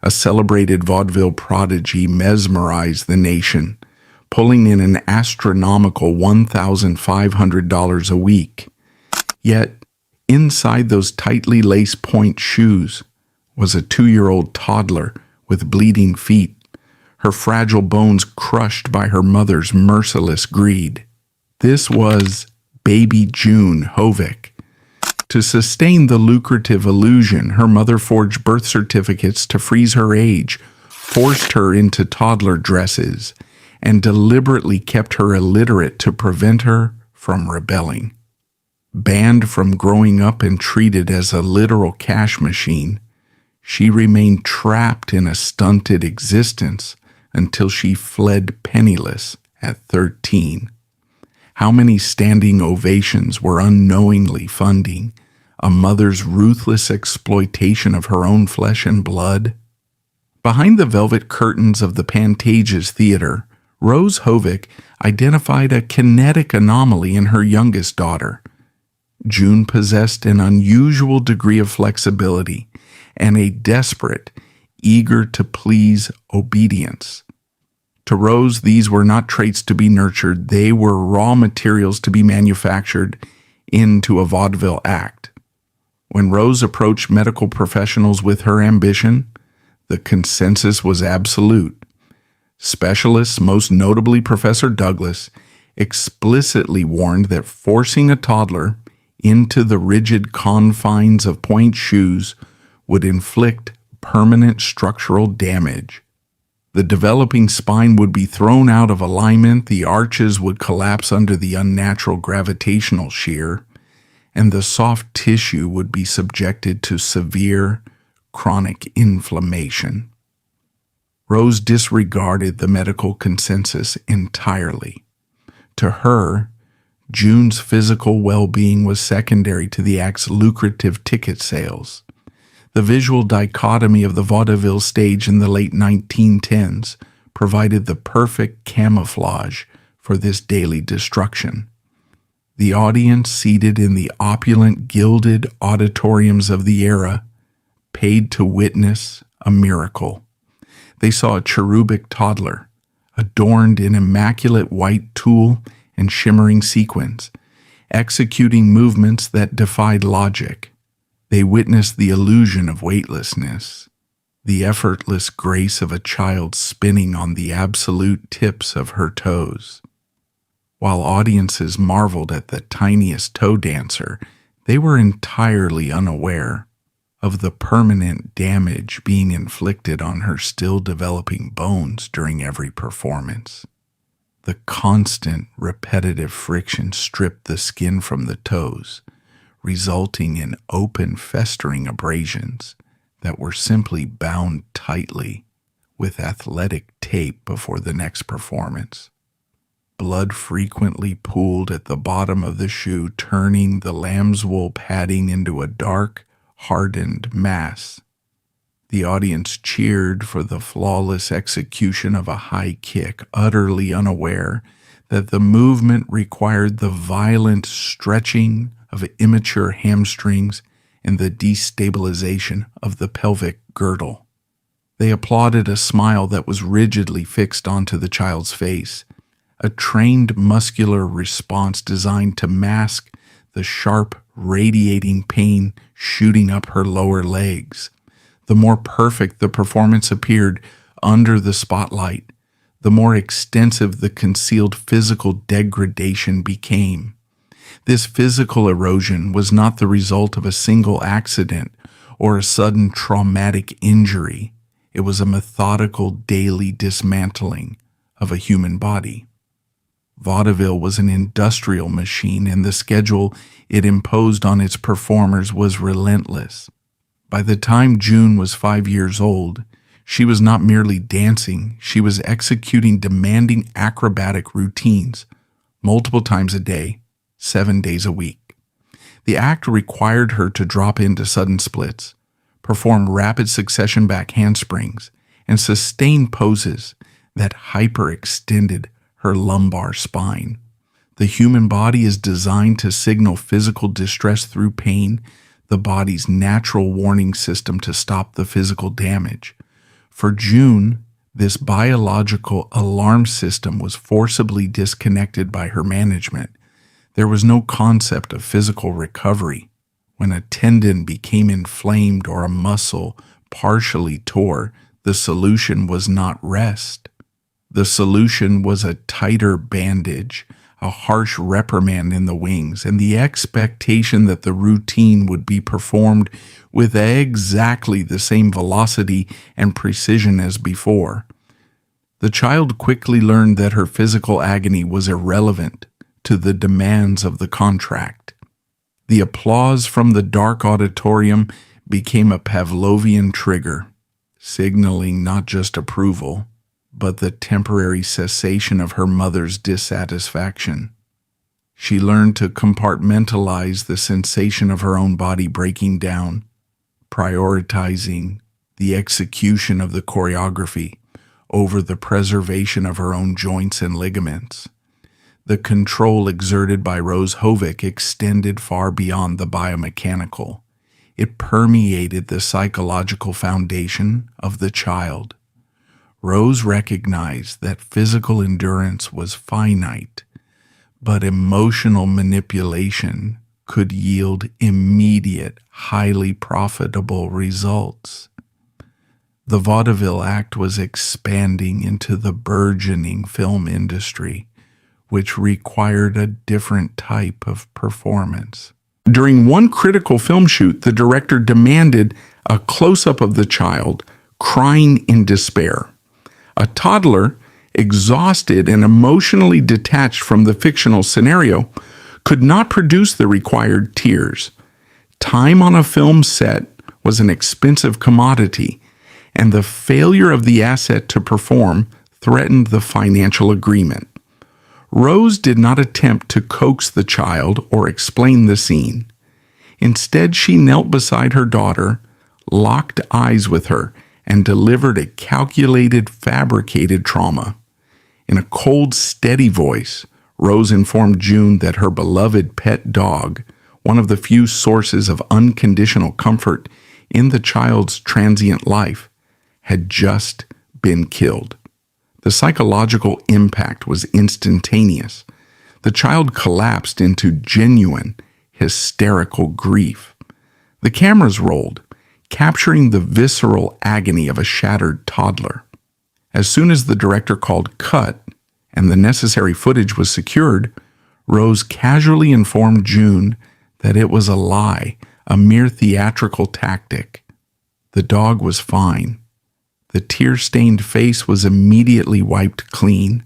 a celebrated vaudeville prodigy, mesmerized the nation, pulling in an astronomical $1,500 a week. Yet, inside those tightly laced point shoes was a 2-year-old toddler with bleeding feet, her fragile bones crushed by her mother's merciless greed. This was baby June Havoc. To sustain the lucrative illusion, her mother forged birth certificates to freeze her age, forced her into toddler dresses, and deliberately kept her illiterate to prevent her from rebelling. Banned from growing up and treated as a literal cash machine, she remained trapped in a stunted existence until she fled penniless at 13. How many standing ovations were unknowingly funding a mother's ruthless exploitation of her own flesh and blood? Behind the velvet curtains of the Pantages Theater, Rose Havoc identified a kinetic anomaly in her youngest daughter. June possessed an unusual degree of flexibility and a desperate, eager-to-please obedience. To Rose, these were not traits to be nurtured. They were raw materials to be manufactured into a vaudeville act. When Rose approached medical professionals with her ambition, the consensus was absolute. Specialists, most notably Professor Douglas, explicitly warned that forcing a toddler into the rigid confines of point shoes would inflict permanent structural damage. The developing spine would be thrown out of alignment, the arches would collapse under the unnatural gravitational shear, and the soft tissue would be subjected to severe, chronic inflammation. Rose disregarded the medical consensus entirely. To her, June's physical well-being was secondary to the act's lucrative ticket sales. The visual dichotomy of the vaudeville stage in the late 1910s provided the perfect camouflage for this daily destruction. The audience seated in the opulent gilded auditoriums of the era paid to witness a miracle. They saw a cherubic toddler, adorned in immaculate white tulle and shimmering sequins, executing movements that defied logic. They witnessed the illusion of weightlessness, the effortless grace of a child spinning on the absolute tips of her toes. While audiences marveled at the tiniest toe dancer, they were entirely unaware of the permanent damage being inflicted on her still developing bones during every performance. The constant, repetitive friction stripped the skin from the toes, resulting in open, festering abrasions that were simply bound tightly with athletic tape before the next performance. Blood frequently pooled at the bottom of the shoe, turning the lamb's wool padding into a dark, hardened mass. The audience cheered for the flawless execution of a high kick, utterly unaware that the movement required the violent stretching of immature hamstrings and the destabilization of the pelvic girdle. They applauded a smile that was rigidly fixed onto the child's face, a trained muscular response designed to mask the sharp, radiating pain shooting up her lower legs. The more perfect the performance appeared under the spotlight, the more extensive the concealed physical degradation became. This physical erosion was not the result of a single accident or a sudden traumatic injury. It was a methodical daily dismantling of a human body. Vaudeville was an industrial machine, and the schedule it imposed on its performers was relentless. By the time June was 5 years old, she was not merely dancing, she was executing demanding acrobatic routines, multiple times a day, 7 days a week. The act required her to drop into sudden splits, perform rapid succession back handsprings, and sustain poses that hyperextended her lumbar spine. The human body is designed to signal physical distress through pain, the body's natural warning system to stop the physical damage. For June, this biological alarm system was forcibly disconnected by her management. There was no concept of physical recovery. When a tendon became inflamed or a muscle partially tore, the solution was not rest. The solution was a tighter bandage, a harsh reprimand in the wings, and the expectation that the routine would be performed with exactly the same velocity and precision as before. The child quickly learned that her physical agony was irrelevant to the demands of the contract. The applause from the dark auditorium became a Pavlovian trigger, signaling not just approval, but the temporary cessation of her mother's dissatisfaction. She learned to compartmentalize the sensation of her own body breaking down, prioritizing the execution of the choreography over the preservation of her own joints and ligaments. The control exerted by Rose Havoc extended far beyond the biomechanical. It permeated the psychological foundation of the child. Rose recognized that physical endurance was finite, but emotional manipulation could yield immediate, highly profitable results. The Vaudeville act was expanding into the burgeoning film industry, which required a different type of performance. During one critical film shoot, the director demanded a close-up of the child crying in despair. A toddler, exhausted and emotionally detached from the fictional scenario, could not produce the required tears. Time on a film set was an expensive commodity, and the failure of the asset to perform threatened the financial agreement. Rose did not attempt to coax the child or explain the scene. Instead, she knelt beside her daughter, locked eyes with her, and delivered a calculated, fabricated trauma. In a cold, steady voice, Rose informed June that her beloved pet dog, one of the few sources of unconditional comfort in the child's transient life, had just been killed. The psychological impact was instantaneous. The child collapsed into genuine, hysterical grief. The cameras rolled, capturing the visceral agony of a shattered toddler. As soon as the director called cut and the necessary footage was secured, Rose casually informed June that it was a lie, a mere theatrical tactic. The dog was fine. The tear-stained face was immediately wiped clean,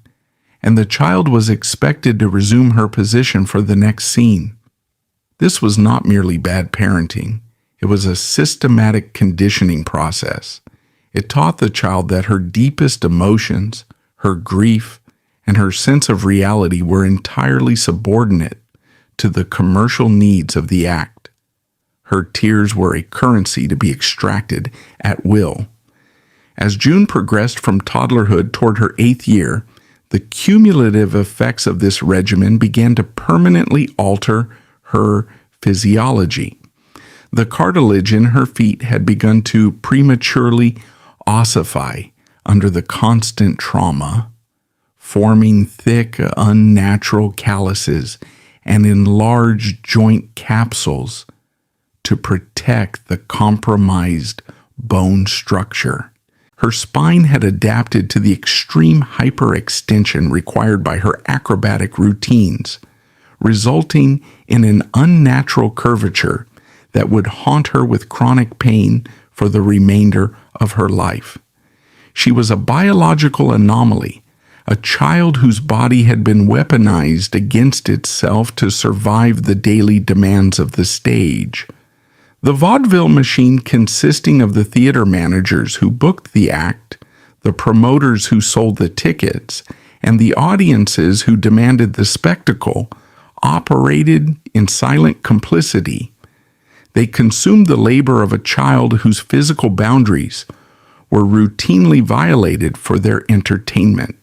and the child was expected to resume her position for the next scene. This was not merely bad parenting. It was a systematic conditioning process. It taught the child that her deepest emotions, her grief, and her sense of reality were entirely subordinate to the commercial needs of the act. Her tears were a currency to be extracted at will. As June progressed from toddlerhood toward her 8th year, the cumulative effects of this regimen began to permanently alter her physiology. The cartilage in her feet had begun to prematurely ossify under the constant trauma, forming thick, unnatural calluses and enlarged joint capsules to protect the compromised bone structure. Her spine had adapted to the extreme hyperextension required by her acrobatic routines, resulting in an unnatural curvature that would haunt her with chronic pain for the remainder of her life. She was a biological anomaly, a child whose body had been weaponized against itself to survive the daily demands of the stage. The vaudeville machine, consisting of the theater managers who booked the act, the promoters who sold the tickets, and the audiences who demanded the spectacle, operated in silent complicity. They consumed the labor of a child whose physical boundaries were routinely violated for their entertainment.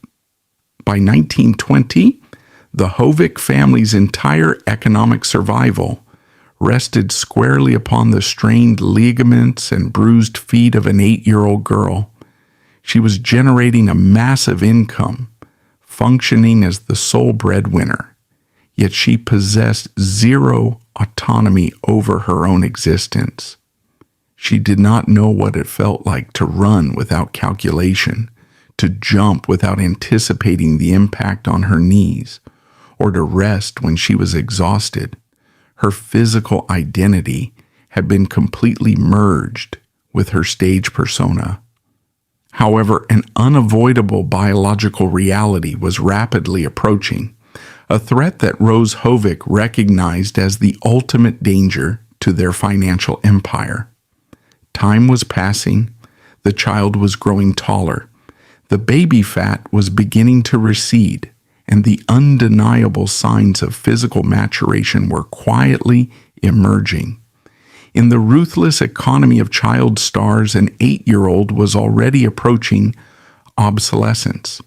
By 1920, the Havoc family's entire economic survival rested squarely upon the strained ligaments and bruised feet of an 8-year-old girl. She was generating a massive income, functioning as the sole breadwinner, yet she possessed zero autonomy over her own existence. She did not know what it felt like to run without calculation, to jump without anticipating the impact on her knees, or to rest when she was exhausted. Her physical identity had been completely merged with her stage persona. However, an unavoidable biological reality was rapidly approaching, a threat that Rose Havoc recognized as the ultimate danger to their financial empire. Time was passing, the child was growing taller, the baby fat was beginning to recede, and the undeniable signs of physical maturation were quietly emerging. In the ruthless economy of child stars, an 8-year-old was already approaching obsolescence.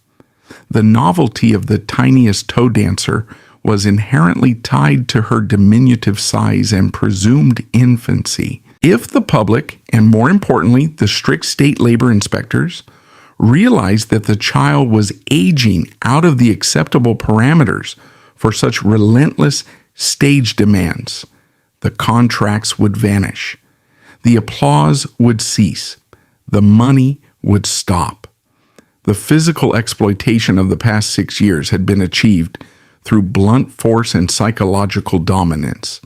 The novelty of the tiniest toe dancer was inherently tied to her diminutive size and presumed infancy. If the public, and more importantly, the strict state labor inspectors, realized that the child was aging out of the acceptable parameters for such relentless stage demands, the contracts would vanish. The applause would cease. The money would stop. The physical exploitation of the past 6 years had been achieved through blunt force and psychological dominance.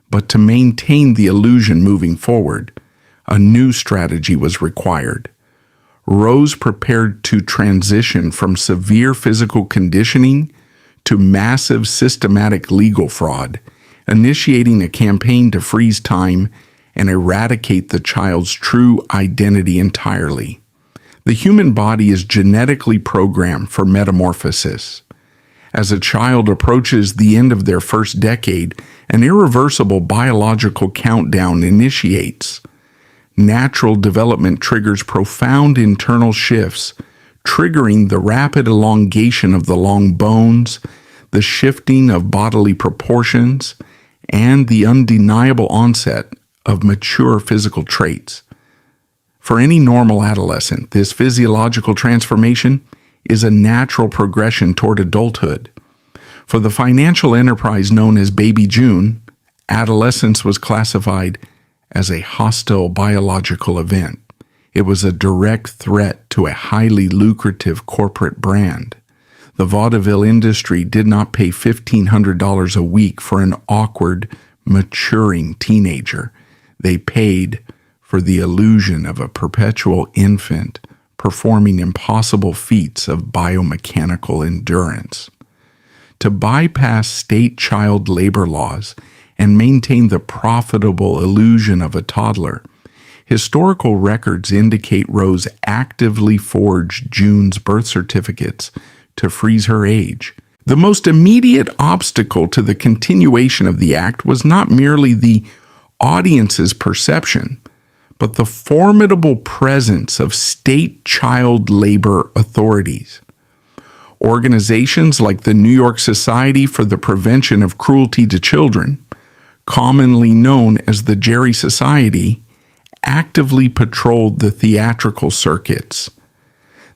But to maintain the illusion moving forward, a new strategy was required. Rose prepared to transition from severe physical conditioning to massive systematic legal fraud, initiating a campaign to freeze time and eradicate the child's true identity entirely. The human body is genetically programmed for metamorphosis. As a child approaches the end of their first decade, an irreversible biological countdown initiates. Natural development triggers profound internal shifts, triggering the rapid elongation of the long bones, the shifting of bodily proportions, and the undeniable onset of mature physical traits. For any normal adolescent, this physiological transformation is a natural progression toward adulthood. For the financial enterprise known as Baby June, adolescence was classified as a hostile biological event. It was a direct threat to a highly lucrative corporate brand. The Vaudeville industry did not pay $1,500 a week for an awkward, maturing teenager. They paid for the illusion of a perpetual infant performing impossible feats of biomechanical endurance. To bypass state child labor laws and maintain the profitable illusion of a toddler, historical records indicate Rose actively forged June's birth certificates to freeze her age. The most immediate obstacle to the continuation of the act was not merely the audience's perception, but the formidable presence of state child labor authorities. Organizations like the New York Society for the Prevention of Cruelty to Children, commonly known as the Jerry Society, actively patrolled the theatrical circuits.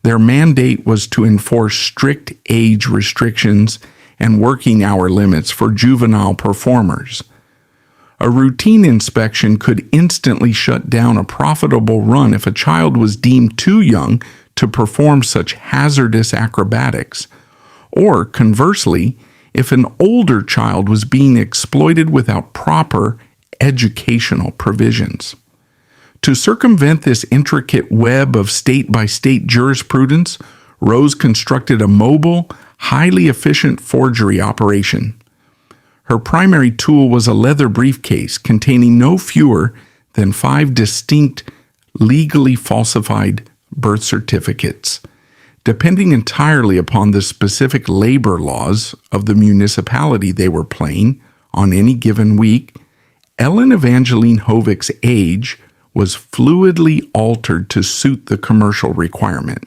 Their mandate was to enforce strict age restrictions and working hour limits for juvenile performers. A routine inspection could instantly shut down a profitable run if a child was deemed too young to perform such hazardous acrobatics, or conversely, if an older child was being exploited without proper educational provisions. To circumvent this intricate web of state-by-state jurisprudence, Rose constructed a mobile, highly efficient forgery operation. Her primary tool was a leather briefcase containing no fewer than 5 distinct, legally falsified birth certificates. Depending entirely upon the specific labor laws of the municipality they were playing on any given week, Ellen Evangeline Hovic's age was fluidly altered to suit the commercial requirement.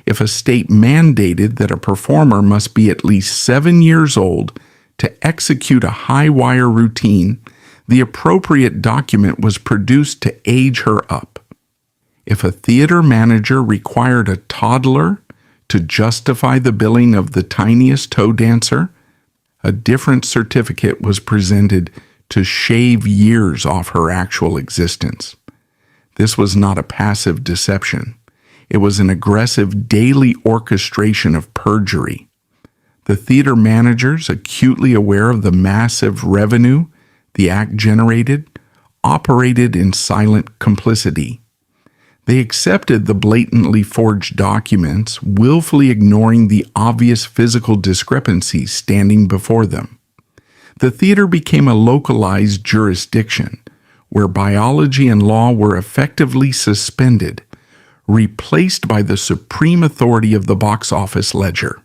If a state mandated that a performer must be at least 7 years old to execute a high-wire routine, the appropriate document was produced to age her up. If a theater manager required a toddler to justify the billing of the tiniest toe dancer, a different certificate was presented to shave years off her actual existence. This was not a passive deception. It was an aggressive daily orchestration of perjury. The theater managers, acutely aware of the massive revenue the act generated, operated in silent complicity. They accepted the blatantly forged documents, willfully ignoring the obvious physical discrepancies standing before them. The theater became a localized jurisdiction, where biology and law were effectively suspended, replaced by the supreme authority of the box office ledger.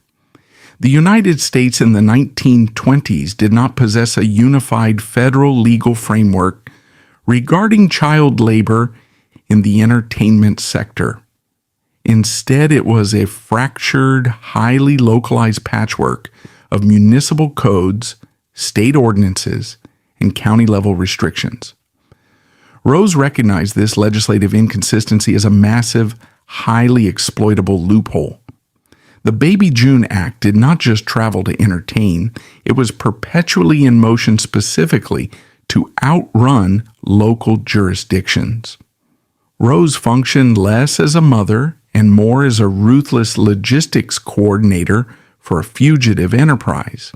The United States in the 1920s did not possess a unified federal legal framework regarding child labor in the entertainment sector. Instead, it was a fractured, highly localized patchwork of municipal codes, state ordinances, and county-level restrictions. Rose recognized this legislative inconsistency as a massive, highly exploitable loophole. The Baby June Act did not just travel to entertain, it was perpetually in motion specifically to outrun local jurisdictions. Rose functioned less as a mother and more as a ruthless logistics coordinator for a fugitive enterprise.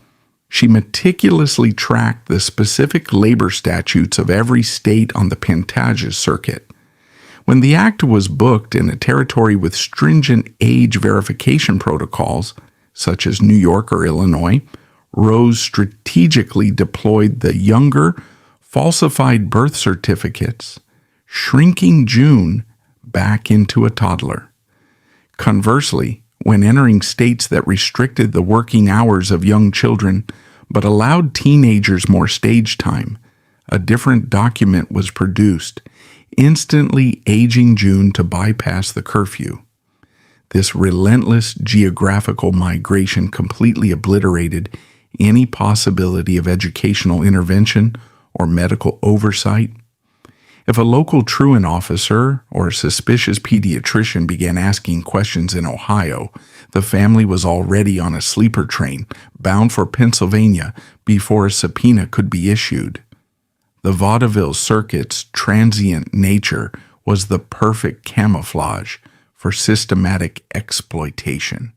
She meticulously tracked the specific labor statutes of every state on the Pantages circuit. When the act was booked in a territory with stringent age verification protocols, such as New York or Illinois, Rose strategically deployed the younger, falsified birth certificates, shrinking June back into a toddler. Conversely, when entering states that restricted the working hours of young children but allowed teenagers more stage time, a different document was produced, instantly aging June to bypass the curfew. This relentless geographical migration completely obliterated any possibility of educational intervention or medical oversight. If a local truant officer or a suspicious pediatrician began asking questions in Ohio, the family was already on a sleeper train bound for Pennsylvania before a subpoena could be issued. The Vaudeville circuit's transient nature was the perfect camouflage for systematic exploitation.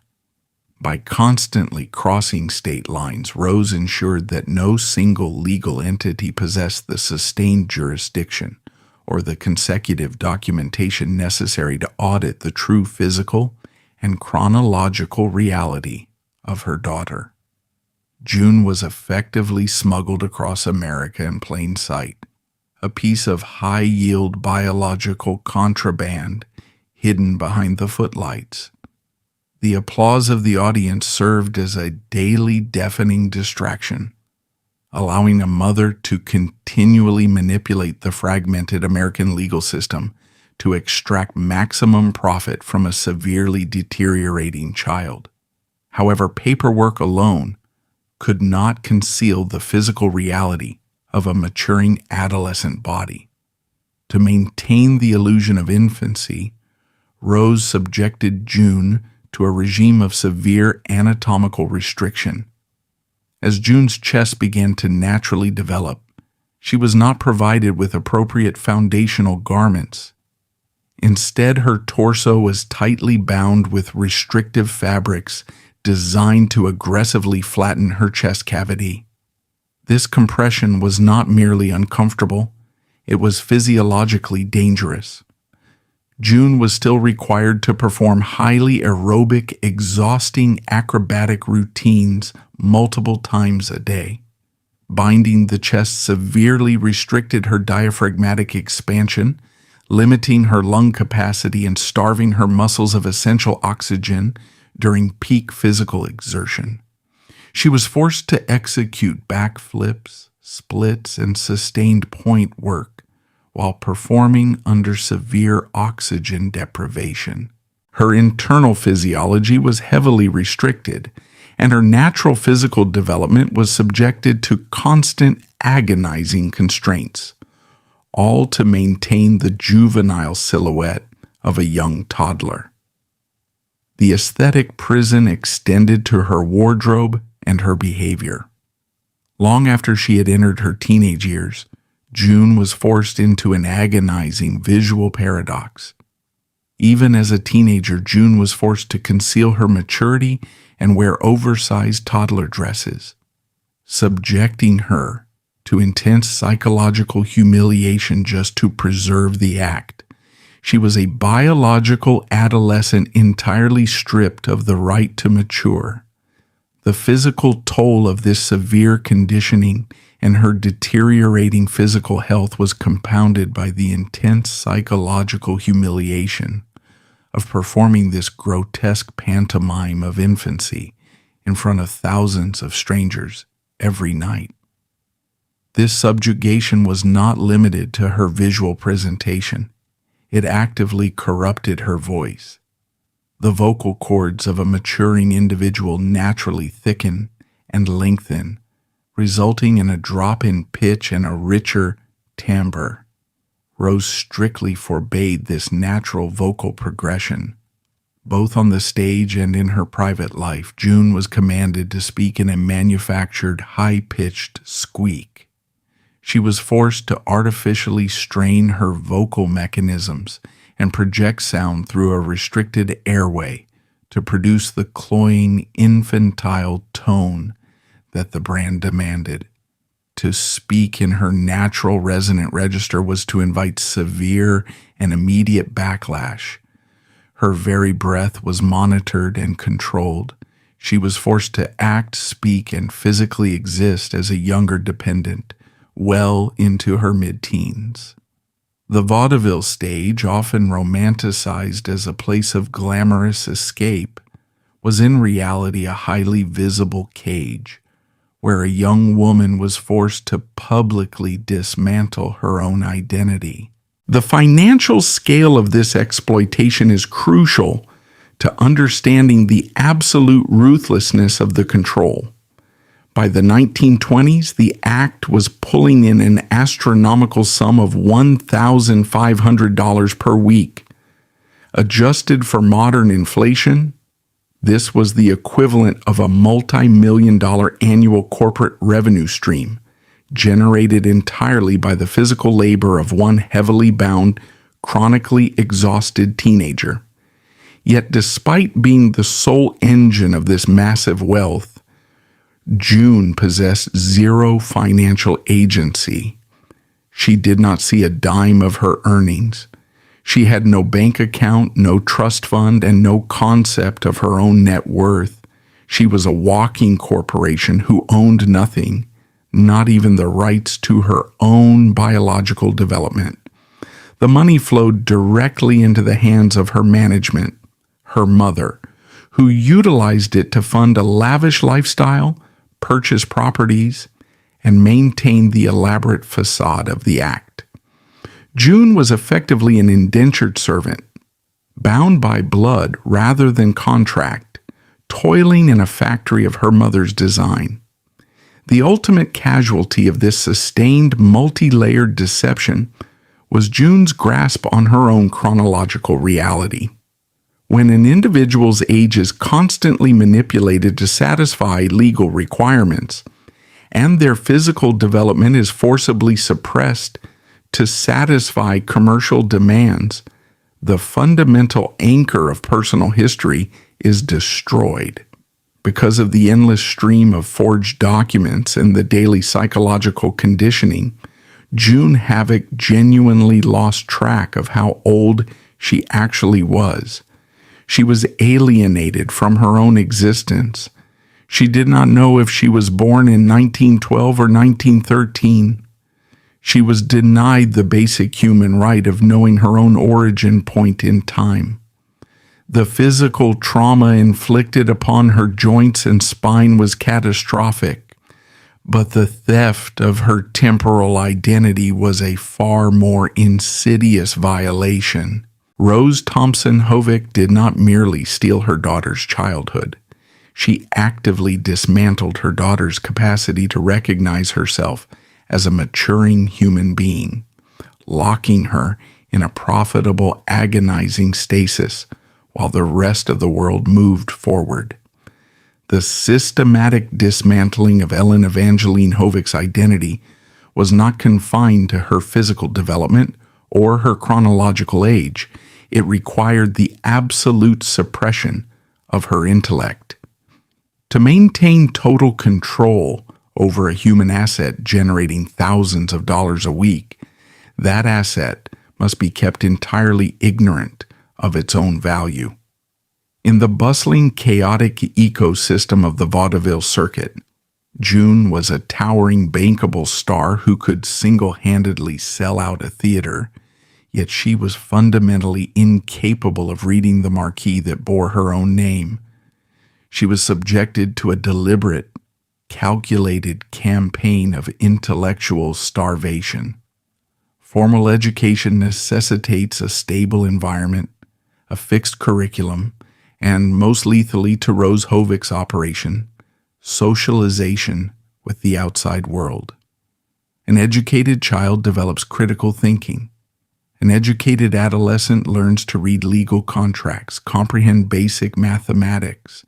By constantly crossing state lines, Rose ensured that no single legal entity possessed the sustained jurisdiction or the consecutive documentation necessary to audit the true physical and chronological reality of her daughter. June was effectively smuggled across America in plain sight, a piece of high-yield biological contraband hidden behind the footlights. The applause of the audience served as a daily deafening distraction, allowing a mother to continually manipulate the fragmented American legal system to extract maximum profit from a severely deteriorating child. However, paperwork alone could not conceal the physical reality of a maturing adolescent body. To maintain the illusion of infancy, Rose subjected June to a regime of severe anatomical restriction. As June's chest began to naturally develop, she was not provided with appropriate foundational garments. Instead, her torso was tightly bound with restrictive fabrics designed to aggressively flatten her chest cavity. This compression was not merely uncomfortable, it was physiologically dangerous. June was still required to perform highly aerobic, exhausting acrobatic routines multiple times a day. Binding the chest severely restricted her diaphragmatic expansion, limiting her lung capacity and starving her muscles of essential oxygen during peak physical exertion. She was forced to execute backflips, splits, and sustained point work while performing under severe oxygen deprivation. Her internal physiology was heavily restricted, and her natural physical development was subjected to constant agonizing constraints, all to maintain the juvenile silhouette of a young toddler. The aesthetic prison extended to her wardrobe and her behavior. Long after she had entered her teenage years, June was forced into an agonizing visual paradox. Even as a teenager, June was forced to conceal her maturity and wear oversized toddler dresses, subjecting her to intense psychological humiliation just to preserve the act. She was a biological adolescent entirely stripped of the right to mature. The physical toll of this severe conditioning and her deteriorating physical health was compounded by the intense psychological humiliation of performing this grotesque pantomime of infancy in front of thousands of strangers every night. This subjugation was not limited to her visual presentation. It actively corrupted her voice. The vocal cords of a maturing individual naturally thicken and lengthen, resulting in a drop in pitch and a richer timbre. Rose strictly forbade this natural vocal progression. Both on the stage and in her private life, June was commanded to speak in a manufactured, high-pitched squeak. She was forced to artificially strain her vocal mechanisms and project sound through a restricted airway to produce the cloying, infantile tone that the brand demanded. To speak in her natural resonant register was to invite severe and immediate backlash. Her very breath was monitored and controlled. She was forced to act, speak, and physically exist as a younger dependent, well into her mid-teens. The vaudeville stage, often romanticized as a place of glamorous escape, was in reality a highly visible cage, where a young woman was forced to publicly dismantle her own identity. The financial scale of this exploitation is crucial to understanding the absolute ruthlessness of the control. By the 1920s, the act was pulling in an astronomical sum of $1,500 per week. Adjusted for modern inflation, this was the equivalent of a multi-million-dollar annual corporate revenue stream, generated entirely by the physical labor of one heavily bound, chronically exhausted teenager. Yet despite being the sole engine of this massive wealth, June possessed zero financial agency. She did not see a dime of her earnings. She had no bank account, no trust fund, and no concept of her own net worth. She was a walking corporation who owned nothing, not even the rights to her own biological development. The money flowed directly into the hands of her management, her mother, who utilized it to fund a lavish lifestyle, purchase properties, and maintain the elaborate facade of the act. June was effectively an indentured servant, bound by blood rather than contract, toiling in a factory of her mother's design. The ultimate casualty of this sustained, multi-layered deception was June's grasp on her own chronological reality. When an individual's age is constantly manipulated to satisfy legal requirements, and their physical development is forcibly suppressed to satisfy commercial demands, the fundamental anchor of personal history is destroyed. Because of the endless stream of forged documents and the daily psychological conditioning, June Havoc genuinely lost track of how old she actually was. She was alienated from her own existence. She did not know if she was born in 1912 or 1913. She was denied the basic human right of knowing her own origin point in time. The physical trauma inflicted upon her joints and spine was catastrophic, but the theft of her temporal identity was a far more insidious violation. Rose Thompson Havoc did not merely steal her daughter's childhood. She actively dismantled her daughter's capacity to recognize herself as a maturing human being, locking her in a profitable, agonizing stasis while the rest of the world moved forward. The systematic dismantling of Ellen Evangeline Hovic's identity was not confined to her physical development or her chronological age. It required the absolute suppression of her intellect. To maintain total control over a human asset generating thousands of dollars a week, that asset must be kept entirely ignorant of its own value. In the bustling, chaotic ecosystem of the vaudeville circuit, June was a towering, bankable star who could single-handedly sell out a theater, yet she was fundamentally incapable of reading the marquee that bore her own name. She was subjected to a deliberate, calculated campaign of intellectual starvation. Formal education necessitates a stable environment, a fixed curriculum, and most lethally to Rose Hovic's operation, socialization with the outside world. An educated child develops critical thinking. An educated adolescent learns to read legal contracts, comprehend basic mathematics,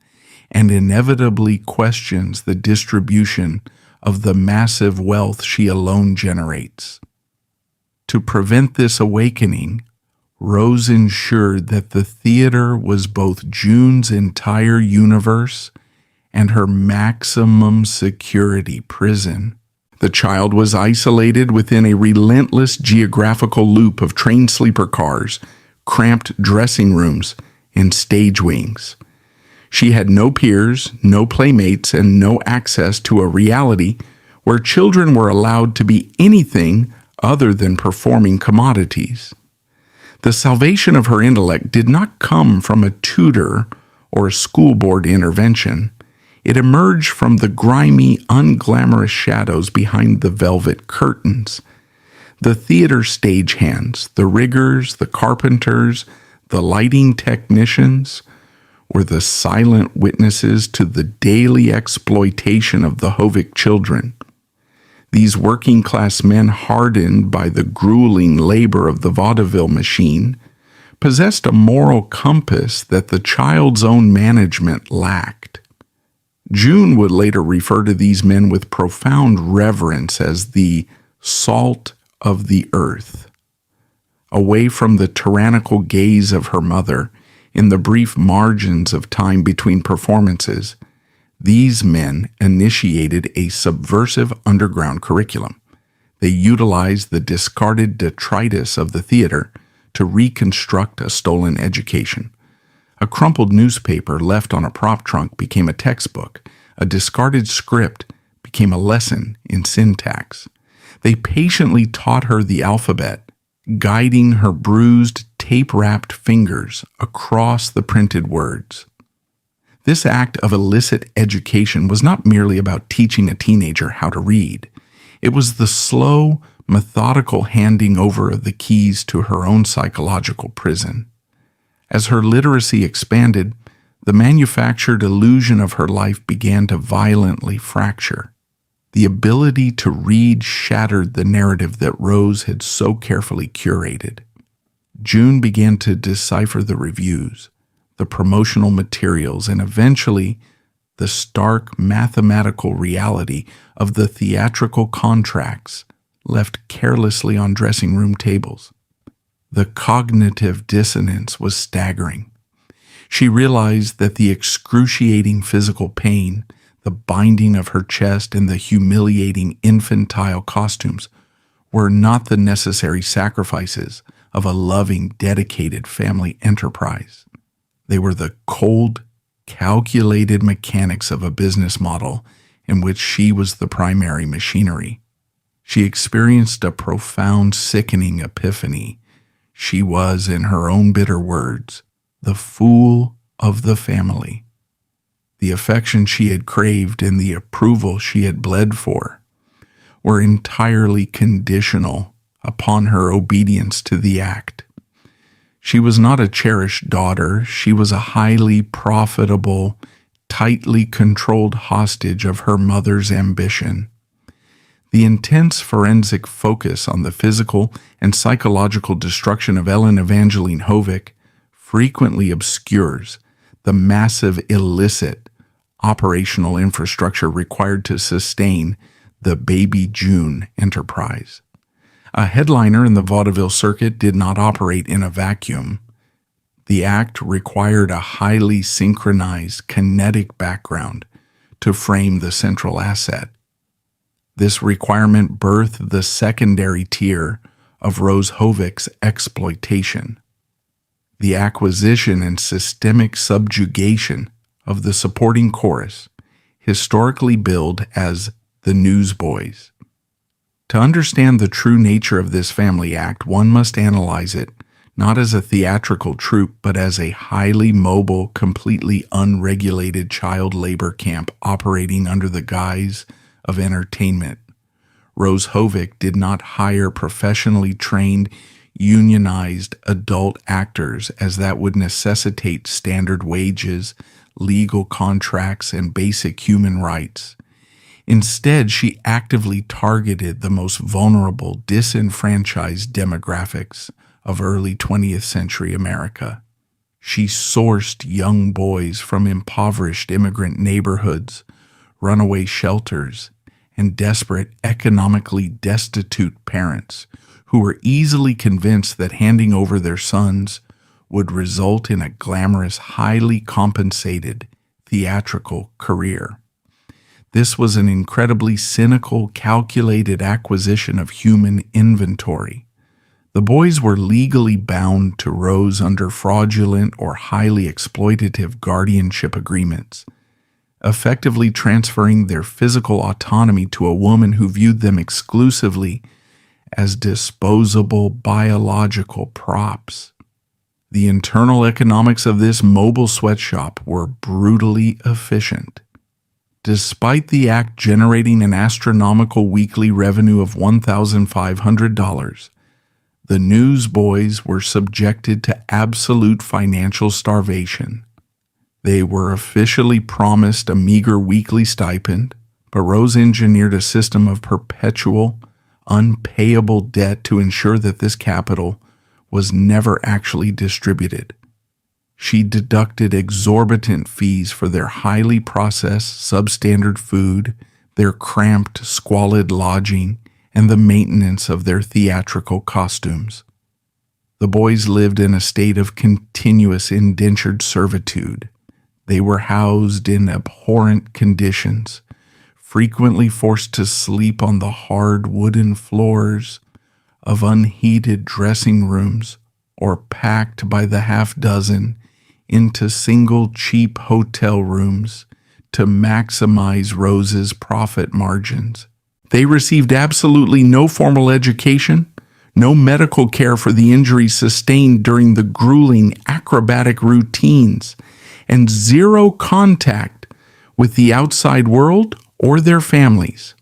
and inevitably questions the distribution of the massive wealth she alone generates. To prevent this awakening, Rose ensured that the theater was both June's entire universe and her maximum security prison. The child was isolated within a relentless geographical loop of train sleeper cars, cramped dressing rooms, and stage wings. She had no peers, no playmates, and no access to a reality where children were allowed to be anything other than performing commodities. The salvation of her intellect did not come from a tutor or a school board intervention. It emerged from the grimy, unglamorous shadows behind the velvet curtains. The theater stagehands, the riggers, the carpenters, the lighting technicians were the silent witnesses to the daily exploitation of the Havoc children. These working-class men, hardened by the grueling labor of the vaudeville machine, possessed a moral compass that the child's own management lacked. June would later refer to these men with profound reverence as the salt of the earth. Away from the tyrannical gaze of her mother, in the brief margins of time between performances, these men initiated a subversive underground curriculum. They utilized the discarded detritus of the theater to reconstruct a stolen education. A crumpled newspaper left on a prop trunk became a textbook. A discarded script became a lesson in syntax. They patiently taught her the alphabet, guiding her bruised, tape-wrapped fingers across the printed words. This act of illicit education was not merely about teaching a teenager how to read. It was the slow, methodical handing over of the keys to her own psychological prison. As her literacy expanded, the manufactured illusion of her life began to violently fracture. The ability to read shattered the narrative that Rose had so carefully curated. June began to decipher the reviews, the promotional materials, and eventually the stark mathematical reality of the theatrical contracts left carelessly on dressing room tables. The cognitive dissonance was staggering. She realized that the excruciating physical pain, the binding of her chest, and the humiliating infantile costumes were not the necessary sacrifices of a loving, dedicated family enterprise. They were the cold, calculated mechanics of a business model in which she was the primary machinery. She experienced a profound, sickening epiphany. She was, in her own bitter words, the fool of the family. The affection she had craved and the approval she had bled for were entirely conditional upon her obedience to the act. She was not a cherished daughter. She was a highly profitable, tightly controlled hostage of her mother's ambition. The intense forensic focus on the physical and psychological destruction of Ellen Evangeline Havoc frequently obscures the massive illicit operational infrastructure required to sustain the Baby June enterprise. A headliner in the vaudeville circuit did not operate in a vacuum. The act required a highly synchronized kinetic background to frame the central asset. This requirement birthed the secondary tier of Rose Hovic's Exploitation, the acquisition and systemic subjugation of the supporting chorus, historically billed as the Newsboys. To understand the true nature of this family act, one must analyze it not as a theatrical troupe, but as a highly mobile, completely unregulated child labor camp operating under the guise of entertainment. Rose Havoc did not hire professionally trained, unionized adult actors, as that would necessitate standard wages, legal contracts, and basic human rights. Instead, she actively targeted the most vulnerable, disenfranchised demographics of early 20th century America. She sourced young boys from impoverished immigrant neighborhoods, runaway shelters, and desperate, economically destitute parents who were easily convinced that handing over their sons would result in a glamorous, highly compensated theatrical career. This was an incredibly cynical, calculated acquisition of human inventory. The boys were legally bound to Rose under fraudulent or highly exploitative guardianship agreements, effectively transferring their physical autonomy to a woman who viewed them exclusively as disposable biological props. The internal economics of this mobile sweatshop were brutally efficient. Despite the act generating an astronomical weekly revenue of $1,500, the Newsboys were subjected to absolute financial starvation. They were officially promised a meager weekly stipend, but Rose engineered a system of perpetual, unpayable debt to ensure that this capital was never actually distributed. She deducted exorbitant fees for their highly processed, substandard food, their cramped, squalid lodging, and the maintenance of their theatrical costumes. The boys lived in a state of continuous indentured servitude. They were housed in abhorrent conditions, frequently forced to sleep on the hard wooden floors of unheated dressing rooms, or packed by the half dozen into single cheap hotel rooms to maximize Rose's profit margins. They received absolutely no formal education, no medical care for the injuries sustained during the grueling acrobatic routines, and zero contact with the outside world or their families.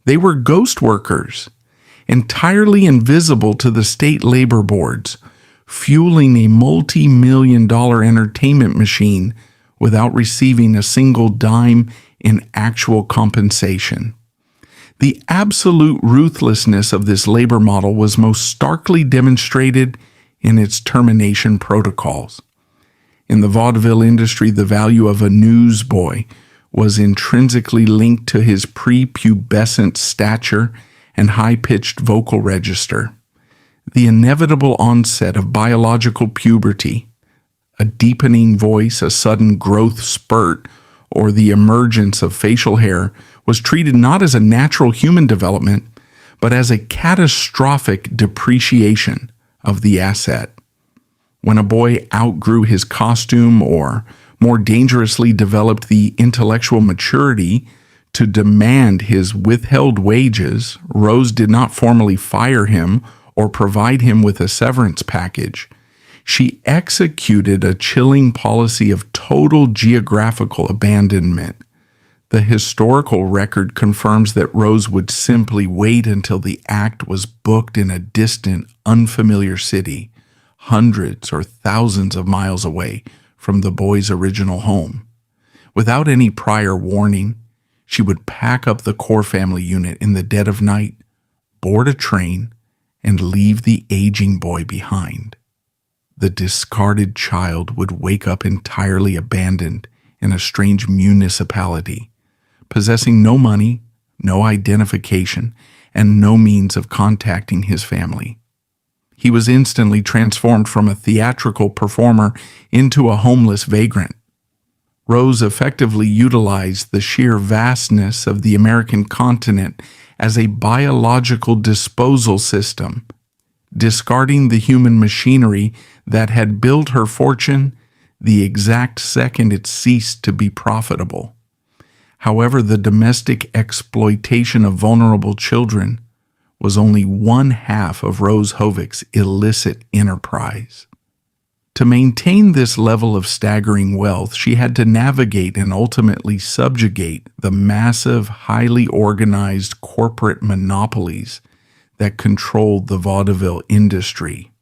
They were ghost workers, entirely invisible to the state labor boards, fueling a multi-million-dollar entertainment machine without receiving a single dime in actual compensation. The absolute ruthlessness of this labor model was most starkly demonstrated in its termination protocols. In the vaudeville industry, the value of a newsboy was intrinsically linked to his prepubescent stature and high-pitched vocal register. The inevitable onset of biological puberty, a deepening voice, a sudden growth spurt, or the emergence of facial hair was treated not as a natural human development, but as a catastrophic depreciation of the asset. When a boy outgrew his costume or, more dangerously, developed the intellectual maturity to demand his withheld wages, Rose did not formally fire him or provide him with a severance package. She executed a chilling policy of total geographical abandonment. The historical record confirms that Rose would simply wait until the act was booked in a distant, unfamiliar city, hundreds or thousands of miles away from the boy's original home. Without any prior warning, She would pack up the core family unit in the dead of night, board a train, and leave the aging boy behind. The discarded child would wake up entirely abandoned in a strange municipality, possessing no money, no identification, and no means of contacting his family. He was instantly transformed from a theatrical performer into a homeless vagrant. Rose effectively utilized the sheer vastness of the American continent as a biological disposal system, discarding the human machinery that had built her fortune the exact second it ceased to be profitable. However, the domestic exploitation of vulnerable children was only one half of Rose Havoc's illicit enterprise. To maintain this level of staggering wealth, she had to navigate and ultimately subjugate the massive, highly organized corporate monopolies that controlled the vaudeville industry.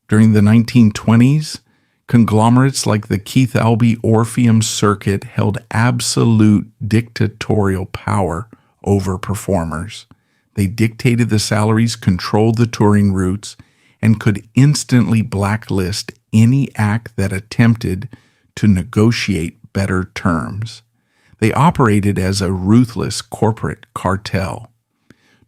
During the 1920s, conglomerates like the Keith Albee Orpheum Circuit held absolute dictatorial power over performers. They dictated the salaries, controlled the touring routes, and could instantly blacklist any act that attempted to negotiate better terms. They operated as a ruthless corporate cartel.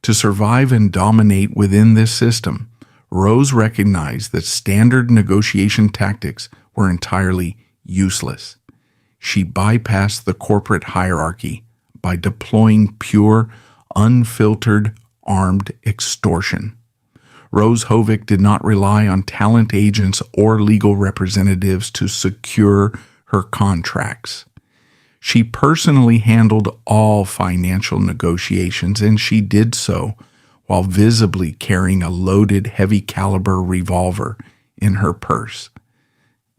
To survive and dominate within this system, Rose recognized that standard negotiation tactics were entirely useless. She bypassed the corporate hierarchy by deploying pure, unfiltered, armed extortion. Rose Havoc did not rely on talent agents or legal representatives to secure her contracts. She personally handled all financial negotiations, and she did so while visibly carrying a loaded, heavy-caliber revolver in her purse.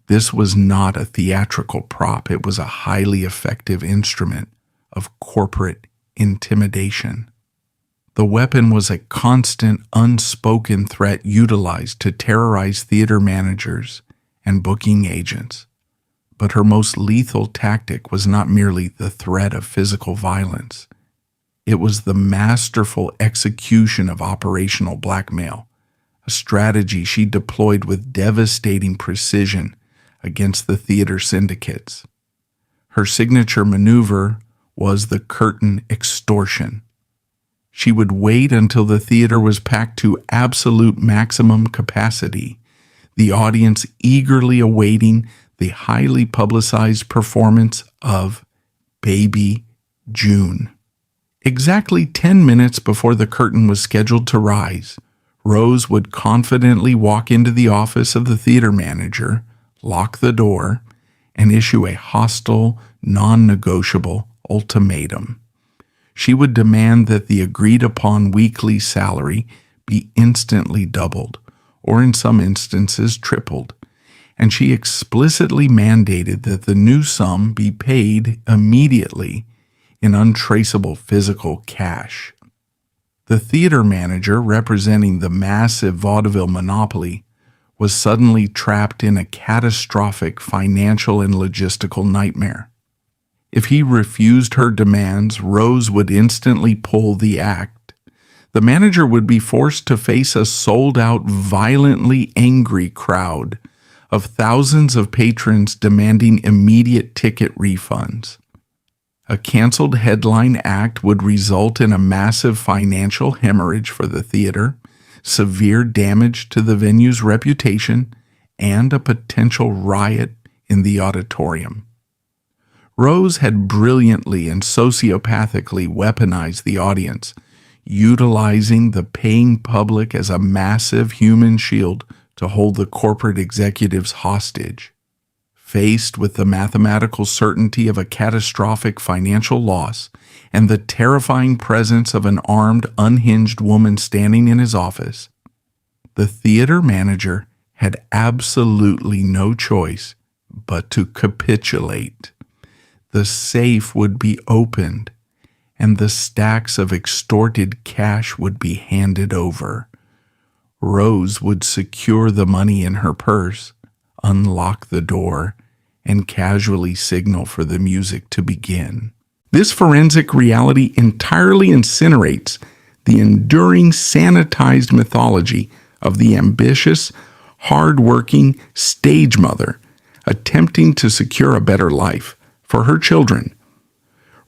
This was not a theatrical prop. It was a highly effective instrument of corporate intimidation. The weapon was a constant, unspoken threat utilized to terrorize theater managers and booking agents. But her most lethal tactic was not merely the threat of physical violence. It was the masterful execution of operational blackmail, a strategy she deployed with devastating precision against the theater syndicates. Her signature maneuver was the curtain extortion. She would wait until the theater was packed to absolute maximum capacity, the audience eagerly awaiting the highly publicized performance of Baby June. Exactly 10 minutes before the curtain was scheduled to rise, Rose would confidently walk into the office of the theater manager, lock the door, and issue a hostile, non-negotiable ultimatum. She would demand that the agreed-upon weekly salary be instantly doubled, or in some instances tripled, and she explicitly mandated that the new sum be paid immediately in untraceable physical cash. The theater manager, representing the massive vaudeville monopoly, was suddenly trapped in a catastrophic financial and logistical nightmare. If he refused her demands, Rose would instantly pull the act. The manager would be forced to face a sold-out, violently angry crowd of thousands of patrons demanding immediate ticket refunds. A canceled headline act would result in a massive financial hemorrhage for the theater, severe damage to the venue's reputation, and a potential riot in the auditorium. Rose had brilliantly and sociopathically weaponized the audience, utilizing the paying public as a massive human shield to hold the corporate executives hostage. Faced with the mathematical certainty of a catastrophic financial loss and the terrifying presence of an armed, unhinged woman standing in his office, the theater manager had absolutely no choice but to capitulate. The safe would be opened, and the stacks of extorted cash would be handed over. Rose would secure the money in her purse, unlock the door, and casually signal for the music to begin. This forensic reality entirely incinerates the enduring sanitized mythology of the ambitious, hard-working stage mother attempting to secure a better life for her children.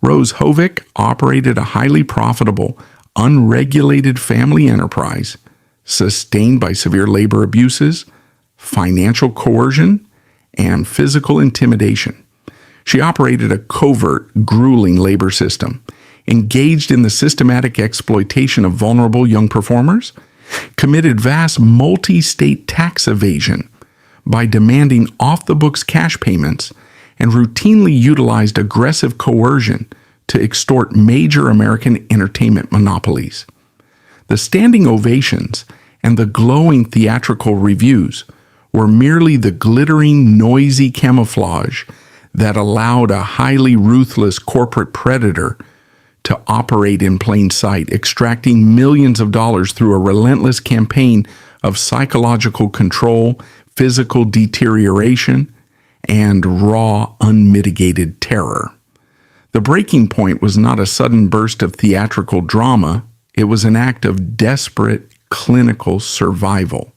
Rose Havoc operated a highly profitable, unregulated family enterprise sustained by severe labor abuses, financial coercion, and physical intimidation. She operated a covert, grueling labor system, engaged in the systematic exploitation of vulnerable young performers, committed vast multi-state tax evasion by demanding off-the-books cash payments, and routinely utilized aggressive coercion to extort major American entertainment monopolies. The standing ovations and the glowing theatrical reviews were merely the glittering, noisy camouflage that allowed a highly ruthless corporate predator to operate in plain sight, extracting millions of dollars through a relentless campaign of psychological control, physical deterioration, and raw, unmitigated terror. The breaking point was not a sudden burst of theatrical drama, it was an act of desperate clinical survival.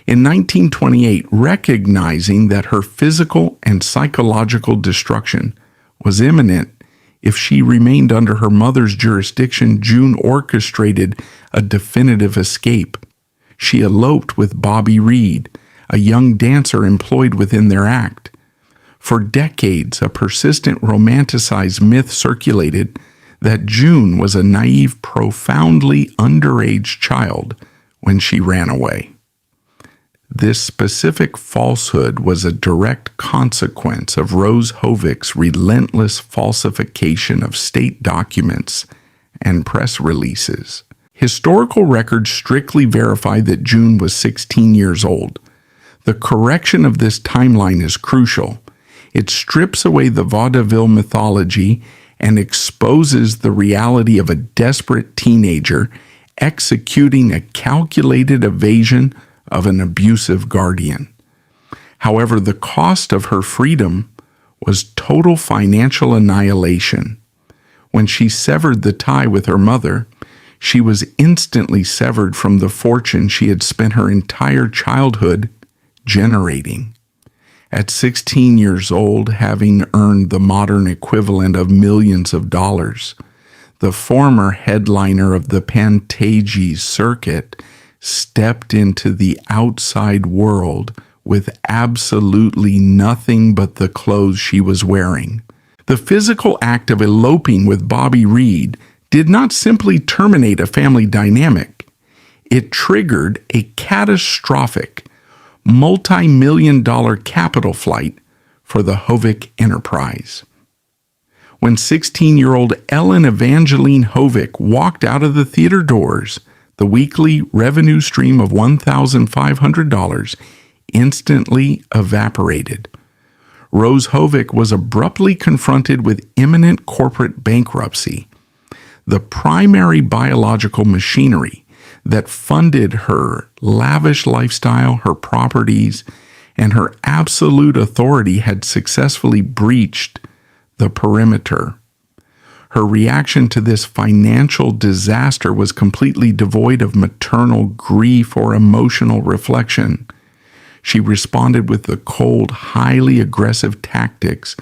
In 1928, recognizing that her physical and psychological destruction was imminent if she remained under her mother's jurisdiction, June orchestrated a definitive escape. She eloped with Bobby Reed, a young dancer employed within their act. For decades, a persistent romanticized myth circulated that June was a naive, profoundly underage child when she ran away. This specific falsehood was a direct consequence of Rose Havoc's relentless falsification of state documents and press releases. Historical records strictly verify that June was 16 years old. The correction of this timeline is crucial. It strips away the Vaudeville mythology and exposes the reality of a desperate teenager executing a calculated evasion of an abusive guardian. However, the cost of her freedom was total financial annihilation. When she severed the tie with her mother, she was instantly severed from the fortune she had spent her entire childhood generating. At 16 years old, having earned the modern equivalent of millions of dollars, the former headliner of the Pantages circuit stepped into the outside world with absolutely nothing but the clothes she was wearing. The physical act of eloping with Bobby Reed did not simply terminate a family dynamic. It triggered a catastrophic, multi-million-dollar capital flight for the Havoc enterprise. When 16-year-old Ellen Evangeline Havoc walked out of the theater doors, the weekly revenue stream of $1,500 instantly evaporated. Rose Havoc was abruptly confronted with imminent corporate bankruptcy. The primary biological machinery that funded her lavish lifestyle, her properties, and her absolute authority had successfully breached the perimeter. Her reaction to this financial disaster was completely devoid of maternal grief or emotional reflection. She responded with the cold, highly aggressive tactics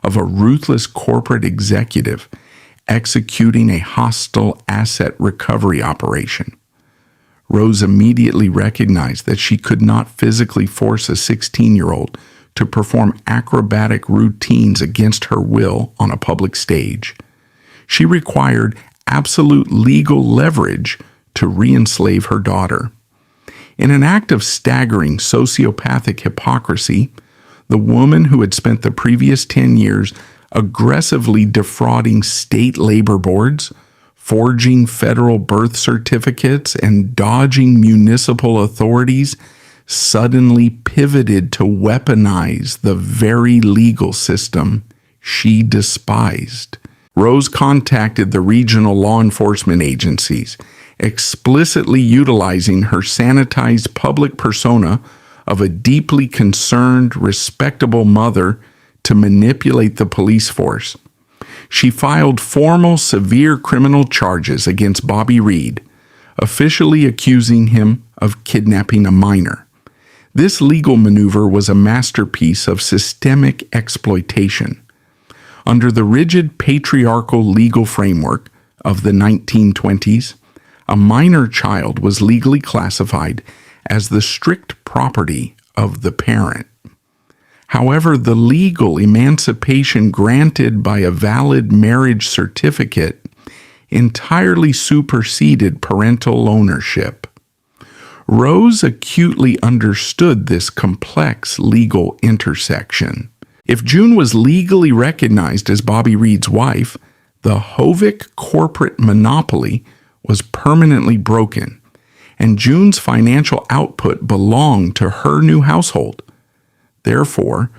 of a ruthless corporate executive executing a hostile asset recovery operation. Rose immediately recognized that she could not physically force a 16-year-old to perform acrobatic routines against her will on a public stage. She required absolute legal leverage to re-enslave her daughter. In an act of staggering sociopathic hypocrisy, the woman who had spent the previous 10 years aggressively defrauding state labor boards, forging federal birth certificates, and dodging municipal authorities suddenly pivoted to weaponize the very legal system she despised. Rose contacted the regional law enforcement agencies, explicitly utilizing her sanitized public persona of a deeply concerned, respectable mother to manipulate the police force. She filed formal severe criminal charges against Bobby Reed, officially accusing him of kidnapping a minor. This legal maneuver was a masterpiece of systemic exploitation. Under the rigid patriarchal legal framework of the 1920s, a minor child was legally classified as the strict property of the parent. However, the legal emancipation granted by a valid marriage certificate entirely superseded parental ownership. Rose acutely understood this complex legal intersection. If June was legally recognized as Bobby Reed's wife, the Havoc corporate monopoly was permanently broken, and June's financial output belonged to her new household. Therefore,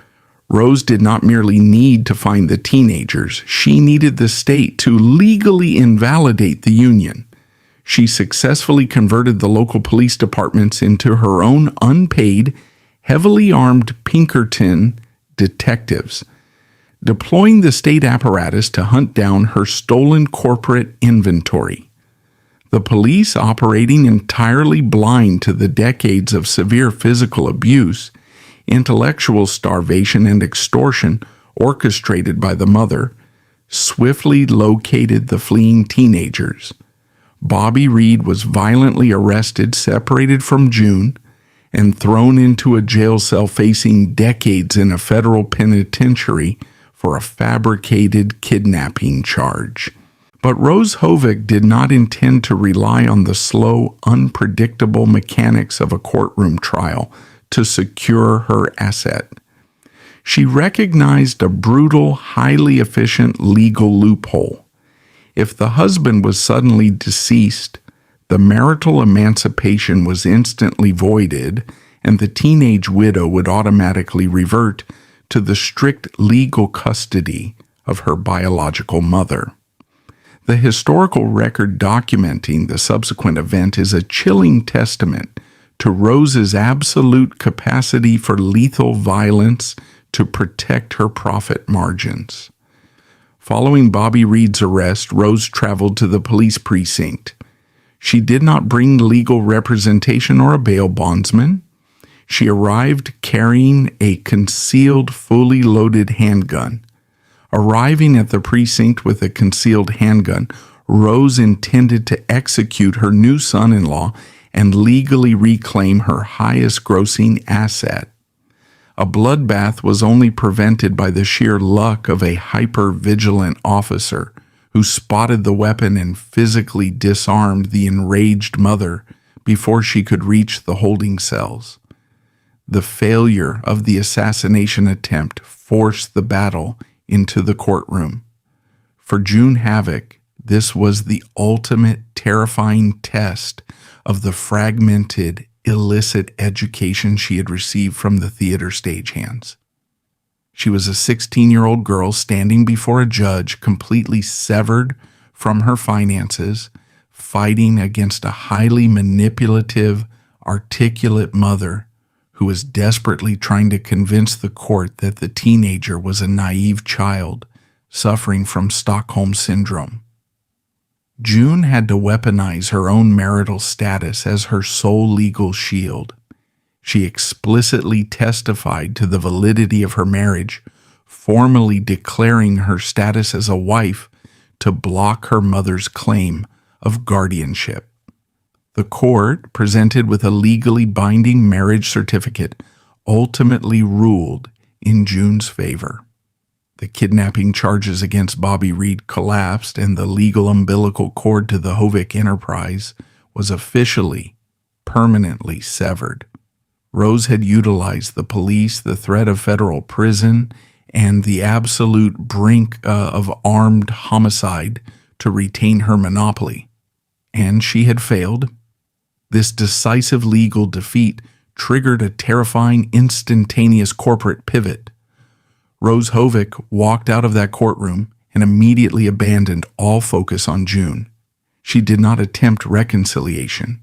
Rose did not merely need to find the teenagers, she needed the state to legally invalidate the union. She successfully converted the local police departments into her own unpaid, heavily armed Pinkerton detectives, deploying the state apparatus to hunt down her stolen corporate inventory. The police, operating entirely blind to the decades of severe physical abuse, intellectual starvation, and extortion orchestrated by the mother, swiftly located the fleeing teenagers. Bobby Reed was violently arrested, separated from June, and thrown into a jail cell facing decades in a federal penitentiary for a fabricated kidnapping charge. But Rose Havoc did not intend to rely on the slow, unpredictable mechanics of a courtroom trial to secure her asset. She recognized a brutal, highly efficient legal loophole. If the husband was suddenly deceased, the marital emancipation was instantly voided, and the teenage widow would automatically revert to the strict legal custody of her biological mother. The historical record documenting the subsequent event is a chilling testament to Rose's absolute capacity for lethal violence to protect her profit margins. Following Bobby Reed's arrest, Rose traveled to the police precinct. She did not bring legal representation or a bail bondsman. She arrived carrying a concealed, fully loaded handgun. Arriving at the precinct with a concealed handgun, Rose intended to execute her new son-in-law and legally reclaim her highest-grossing asset. A bloodbath was only prevented by the sheer luck of a hyper-vigilant officer who spotted the weapon and physically disarmed the enraged mother before she could reach the holding cells. The failure of the assassination attempt forced the battle into the courtroom. For June Havoc, this was the ultimate terrifying test of the fragmented, illicit education she had received from the theater stagehands. She was a 16-year-old girl standing before a judge completely severed from her finances, fighting against a highly manipulative, articulate mother who was desperately trying to convince the court that the teenager was a naive child suffering from Stockholm Syndrome. June had to weaponize her own marital status as her sole legal shield. She explicitly testified to the validity of her marriage, formally declaring her status as a wife to block her mother's claim of guardianship. The court, presented with a legally binding marriage certificate, ultimately ruled in June's favor. The kidnapping charges against Bobby Reed collapsed, and the legal umbilical cord to the Havoc enterprise was officially, permanently severed. Rose had utilized the police, the threat of federal prison, and the absolute brink of armed homicide to retain her monopoly. And she had failed. This decisive legal defeat triggered a terrifying, instantaneous corporate pivot. Rose Havoc walked out of that courtroom and immediately abandoned all focus on June. She did not attempt reconciliation.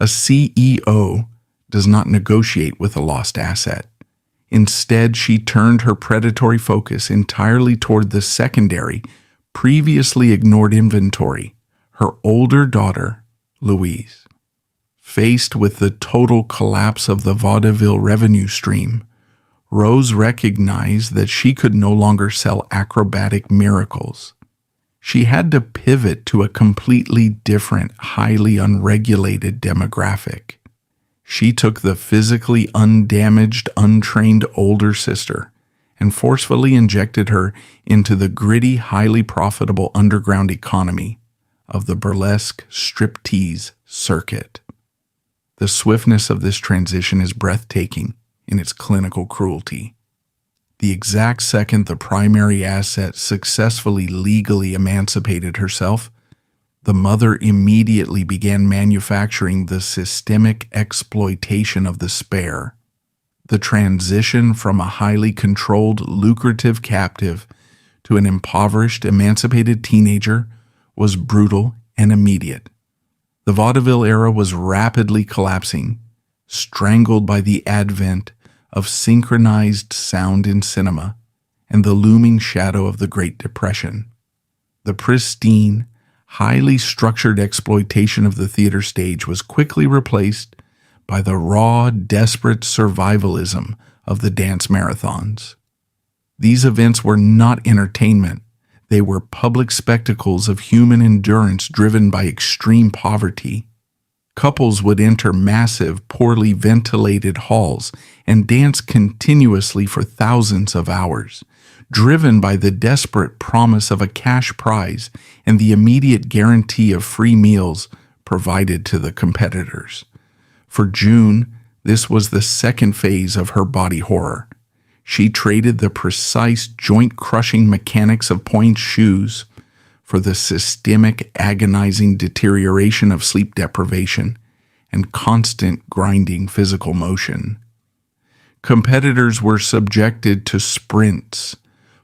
A CEO does not negotiate with a lost asset. Instead, she turned her predatory focus entirely toward the secondary, previously ignored inventory, her older daughter, Louise. Faced with the total collapse of the Vaudeville revenue stream, Rose recognized that she could no longer sell acrobatic miracles. She had to pivot to a completely different, highly unregulated demographic. She took the physically undamaged, untrained older sister and forcefully injected her into the gritty, highly profitable underground economy of the burlesque striptease circuit. The swiftness of this transition is breathtaking in its clinical cruelty. The exact second the primary asset successfully legally emancipated herself, the mother immediately began manufacturing the systemic exploitation of the spare. The transition from a highly controlled, lucrative captive to an impoverished, emancipated teenager was brutal and immediate. The vaudeville era was rapidly collapsing, strangled by the advent of synchronized sound in cinema and the looming shadow of the Great Depression. The pristine, highly structured exploitation of the theater stage was quickly replaced by the raw, desperate survivalism of the dance marathons. These events were not entertainment. They were public spectacles of human endurance driven by extreme poverty. Couples would enter massive, poorly ventilated halls and dance continuously for thousands of hours, driven by the desperate promise of a cash prize and the immediate guarantee of free meals provided to the competitors. For June, this was the second phase of her body horror. She traded the precise, joint-crushing mechanics of pointe shoes for the systemic, agonizing deterioration of sleep deprivation and constant grinding physical motion. Competitors were subjected to sprints,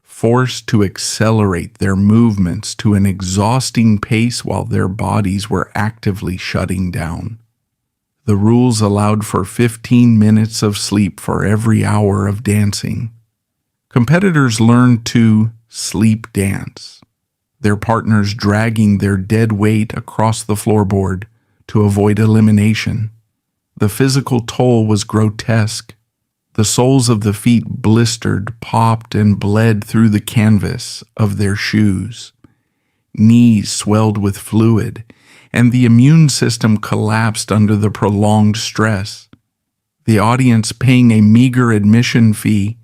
forced to accelerate their movements to an exhausting pace while their bodies were actively shutting down. The rules allowed for 15 minutes of sleep for every hour of dancing. Competitors learned to sleep dance, their partners dragging their dead weight across the floorboard to avoid elimination. The physical toll was grotesque. The soles of the feet blistered, popped, and bled through the canvas of their shoes. Knees swelled with fluid, and the immune system collapsed under the prolonged stress. The audience, paying a meager admission fee,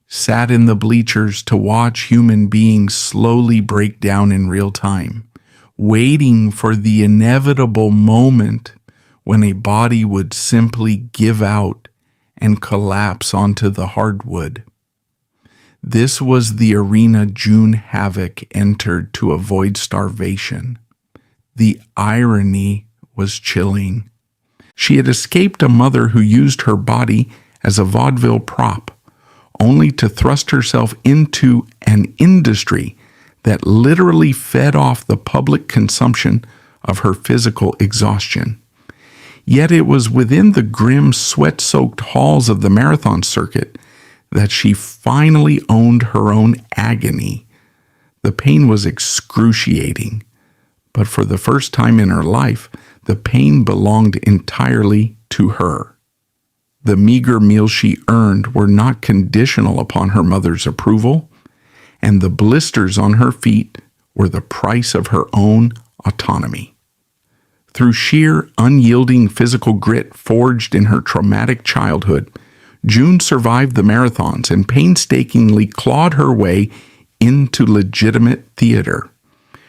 sat in the bleachers to watch human beings slowly break down in real time, waiting for the inevitable moment when a body would simply give out and collapse onto the hardwood. This was the arena June Havoc entered to avoid starvation. The irony was chilling. She had escaped a mother who used her body as a vaudeville prop, only to thrust herself into an industry that literally fed off the public consumption of her physical exhaustion. Yet it was within the grim, sweat-soaked halls of the marathon circuit that she finally owned her own agony. The pain was excruciating, but for the first time in her life, the pain belonged entirely to her. The meager meals she earned were not conditional upon her mother's approval, and the blisters on her feet were the price of her own autonomy. Through sheer, unyielding physical grit forged in her traumatic childhood, June survived the marathons and painstakingly clawed her way into legitimate theater.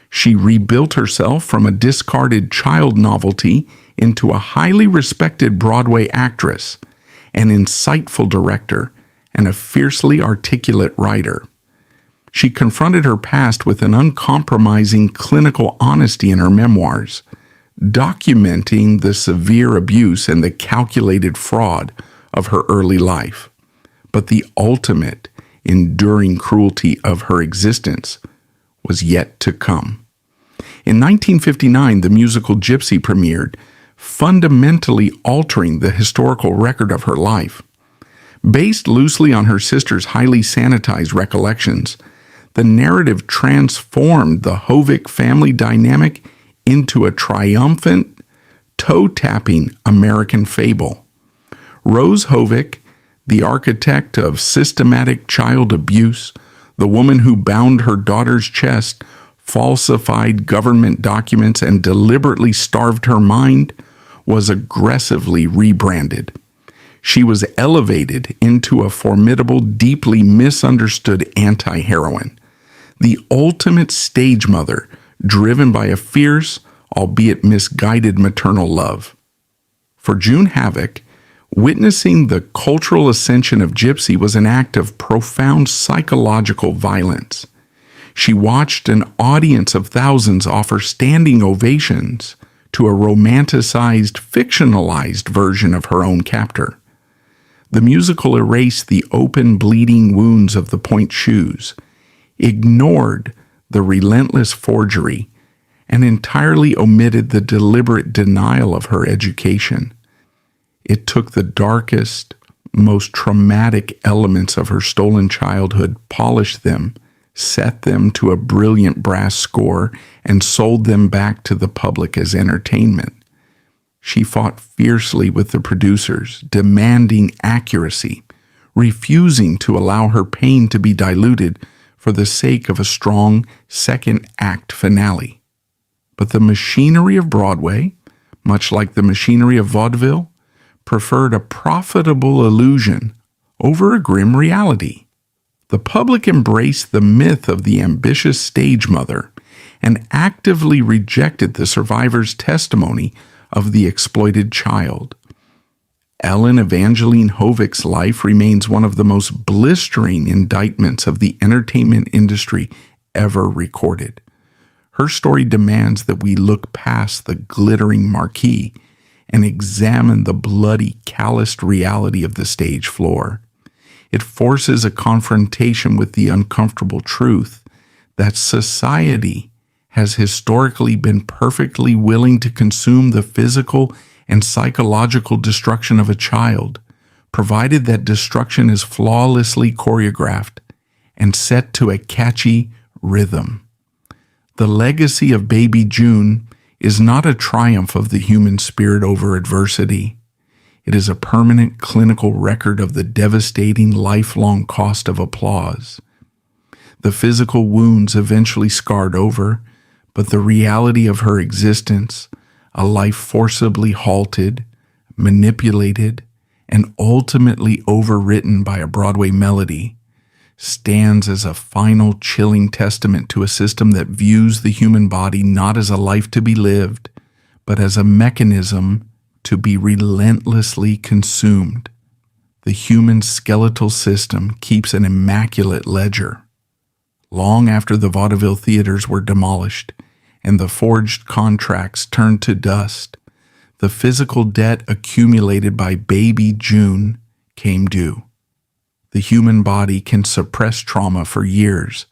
She rebuilt herself from a discarded child novelty into a highly respected Broadway actress, an insightful director, and a fiercely articulate writer. She confronted her past with an uncompromising clinical honesty in her memoirs, documenting the severe abuse and the calculated fraud of her early life. But the ultimate, enduring cruelty of her existence was yet to come. In 1959, the musical Gypsy premiered, fundamentally altering the historical record of her life. Based loosely on her sister's highly sanitized recollections, The narrative transformed the Havoc family dynamic into a triumphant, toe-tapping American fable. Rose Havoc, the architect of systematic child abuse, the woman who bound her daughter's chest, falsified government documents, and deliberately starved her mind, was aggressively rebranded. She was elevated into a formidable, deeply misunderstood anti-heroine, the ultimate stage mother, driven by a fierce, albeit misguided maternal love. For June Havoc, witnessing the cultural ascension of Gypsy was an act of profound psychological violence. She watched an audience of thousands offer standing ovations to a romanticized, fictionalized version of her own captor. The musical erased the open, bleeding wounds of the point shoes, ignored the relentless forgery, and entirely omitted the deliberate denial of her education. It took the darkest, most traumatic elements of her stolen childhood, polished them, set them to a brilliant brass score, and sold them back to the public as entertainment. She fought fiercely with the producers, demanding accuracy, refusing to allow her pain to be diluted for the sake of a strong second-act finale. But the machinery of Broadway, much like the machinery of Vaudeville, preferred a profitable illusion over a grim reality. The public embraced the myth of the ambitious stage mother and actively rejected the survivor's testimony of the exploited child. Ellen Evangeline Hovic's life remains one of the most blistering indictments of the entertainment industry ever recorded. Her story demands that we look past the glittering marquee and examine the bloody, calloused reality of the stage floor. It forces a confrontation with the uncomfortable truth that society has historically been perfectly willing to consume the physical and psychological destruction of a child, provided that destruction is flawlessly choreographed and set to a catchy rhythm. The legacy of baby June is not a triumph of the human spirit over adversity. It is a permanent clinical record of the devastating lifelong cost of applause. The physical wounds eventually scarred over, but the reality of her existence, a life forcibly halted, manipulated, and ultimately overwritten by a Broadway melody, stands as a final chilling testament to a system that views the human body not as a life to be lived, but as a mechanism to be relentlessly consumed. The human skeletal system keeps an immaculate ledger. Long after the vaudeville theaters were demolished and the forged contracts turned to dust, the physical debt accumulated by baby June came due. The human body can suppress trauma for years,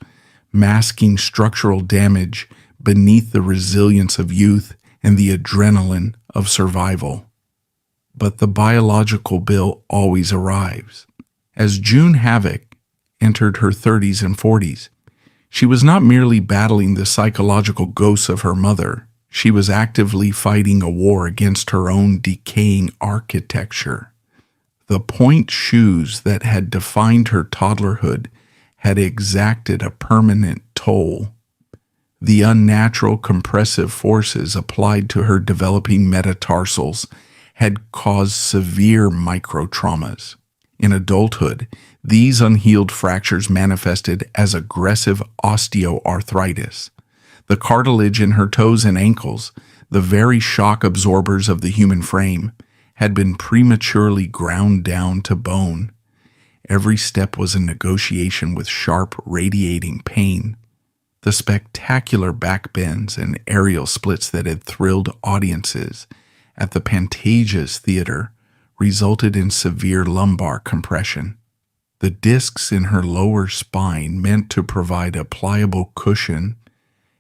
masking structural damage beneath the resilience of youth and the adrenaline of survival. But the biological bill always arrives. As June Havoc entered her 30s and 40s, she was not merely battling the psychological ghosts of her mother, she was actively fighting a war against her own decaying architecture. The point shoes that had defined her toddlerhood had exacted a permanent toll. The unnatural compressive forces applied to her developing metatarsals had caused severe microtraumas. In adulthood, these unhealed fractures manifested as aggressive osteoarthritis. The cartilage in her toes and ankles, the very shock absorbers of the human frame, had been prematurely ground down to bone. Every step was a negotiation with sharp, radiating pain. The spectacular backbends and aerial splits that had thrilled audiences at the Pantages Theater resulted in severe lumbar compression. The discs in her lower spine, meant to provide a pliable cushion,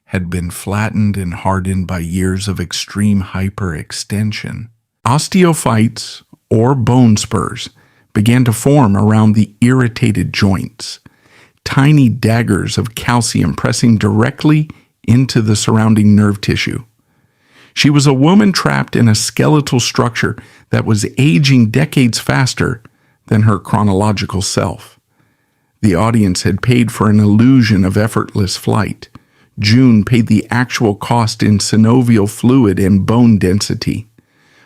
had been flattened and hardened by years of extreme hyperextension. Osteophytes, or bone spurs, began to form around the irritated joints. tiny daggers of calcium pressing directly into the surrounding nerve tissue. She was a woman trapped in a skeletal structure that was aging decades faster than her chronological self. The audience had paid for an illusion of effortless flight. June paid the actual cost in synovial fluid and bone density.